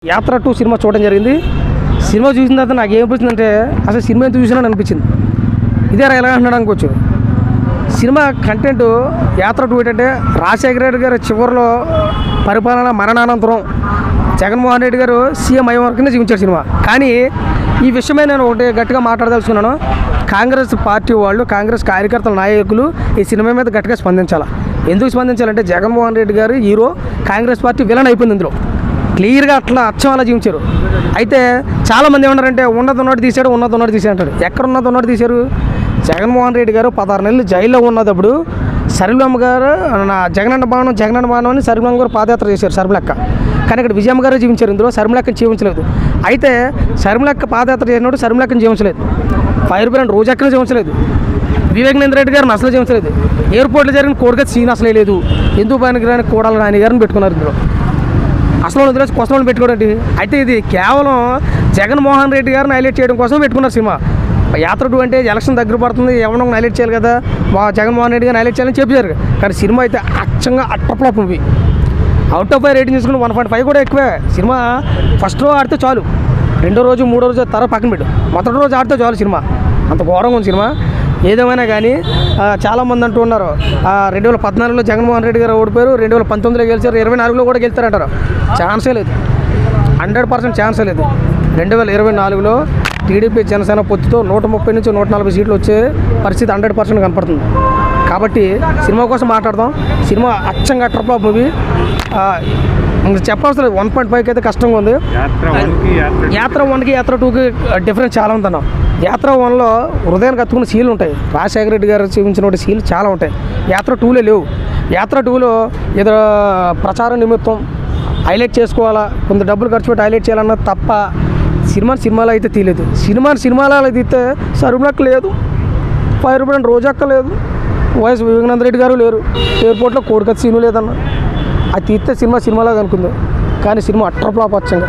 యాత్ర 2 సినిమా చూడడం జరిగింది. సినిమా చూసిన తర్వాత నాకు ఏమనిపించిందంటే అసలు సినిమా ఎంత చూసినా అనిపించింది. ఇదే ఎలా అంటున్నాడు అనుకోవచ్చు. సినిమా కంటెంట్ యాత్ర 2 ఏంటంటే రాజశేఖర రెడ్డి గారు చివరిలో పరిపాలన మరణానంతరం జగన్మోహన్ రెడ్డి గారు సీఎం అయ్యే వరకునే జీవించారు సినిమా. కానీ ఈ విషయమే నేను ఒకటి గట్టిగా మాట్లాడదలుచుకున్నాను. కాంగ్రెస్ పార్టీ వాళ్ళు, కాంగ్రెస్ కార్యకర్తల నాయకులు ఈ సినిమా మీద గట్టిగా స్పందించాలి. ఎందుకు స్పందించాలంటే జగన్మోహన్ రెడ్డి గారు హీరో, కాంగ్రెస్ పార్టీ విలన్ అయిపోయింది. ఇందులో క్లియర్గా అచ్చం అలా జీవించారు. అయితే చాలామంది ఏమన్నారంటే ఉన్నది ఉన్నట్టు తీశాడు, ఉన్నది ఉన్నట్టు తీశాడు అంటాడు. ఎక్కడ ఉన్నది ఉన్నట్టు తీశారు? జగన్మోహన్ రెడ్డి గారు 16 నెలలు జైల్లో ఉన్నప్పుడు సర్మిలమ్మ గారు జగనన్న భవనం అని సర్మిలమ్మ గారు పాదయాత్ర చేశారు సర్మిలక్క. కానీ ఇక్కడ విజయమ్మ గారు జీవించారు. ఇందులో సర్మిలక్కని జీవించలేదు. అయితే సర్మిలక్క పాదయాత్ర చేసినప్పుడు సర్మిలక్కని జీవించలేదు, ఫైర్ బ్రాండ్ రోజక్కని జీవించలేదు, వివేకానంద రెడ్డి గారిని అసలు జీవించలేదు, ఎయిర్పోర్ట్లో జరిగిన కోడిగతి సీన్ అసలే లేదు. ఎందుకు పనికి కోడాల నాని గారిని పెట్టుకున్నారు. ఇందులో అసలు వదిలేసి కొసలను పెట్టుకోరండి. అయితే ఇది కేవలం జగన్మోహన్ రెడ్డి గారిని హైలైట్ చేయడం కోసం పెట్టుకున్నారు సినిమా. యాత్ర 2 అంటే ఎలక్షన్ దగ్గర పడుతుంది, ఎవరినో హైలైట్ చేయాలి కదా, జగన్మోహన్ రెడ్డి గారిని హైలైట్ చేయాలని చెప్పారు. కానీ సినిమా అయితే అచ్చంగా అట్టప్లాప్ మూవీ. అవుట్ ఆఫ్ 5 రేటింగ్ తీసుకుని 1.5 కూడా ఎక్కువే. సినిమా ఫస్ట్ రోజు ఆడితే చాలు, రెండో రోజు మూడో రోజు తర్వాత పక్కన పెట్టు, మొదటి రోజు ఆడితే చాలు సినిమా. అంత ఘోరంగా ఉంది సినిమా. ఏదేమైనా కానీ చాలామంది అంటూ ఉన్నారు 2014లో జగన్మోహన్ రెడ్డి గారు ఓడిపోయారు, 2019లో గెలిచారు, 24లో కూడా గెలుస్తారంటారు. ఛాన్సే లేదు, 100% ఛాన్సే లేదు. 2024లో టీడీపీ జనసేన పొత్తుతో 130 నుంచి 140 సీట్లు వచ్చే పరిస్థితి 100% కనపడుతుంది. కాబట్టి సినిమా కోసం మాట్లాడదాం. సినిమా అచ్చంగా ట్రప్లాప్ మూవీ. చెప్పాల్సిన 1.5కి అయితే కష్టంగా ఉంది. యాత్ర 1కి యాత్ర 2కి డిఫరెన్స్ చాలా ఉందన్నాం. యాత్ర 1లో హృదయానికి కత్తుకున్న సీన్లు ఉంటాయి, రాజశేఖర రెడ్డి గారు చూపించిన సీన్లు చాలా ఉంటాయి. యాత్ర 2లో లేవు. యాత్ర 2లో ఏదో ప్రచారం నిమిత్తం హైలైట్ చేసుకోవాలా, కొంత డబ్బులు ఖర్చు పెట్టి హైలైట్ చేయాలన్న తప్ప సినిమాలో అయితే తీయలేదు. సినిమాలో తీస్తే సరుములక్క లేదు, ఫైర్ బ్రాండ్ రోజక్క లేదు, వైఎస్ వివేకానంద రెడ్డి గారు లేరు, ఎయిర్పోర్ట్లో కోడికత్తి సీను లేదన్న. అది తీస్తే సినిమాలాగా అనుకుంది. కానీ సినిమా అట్టర్ ఫ్లాప్ వచ్చంగా.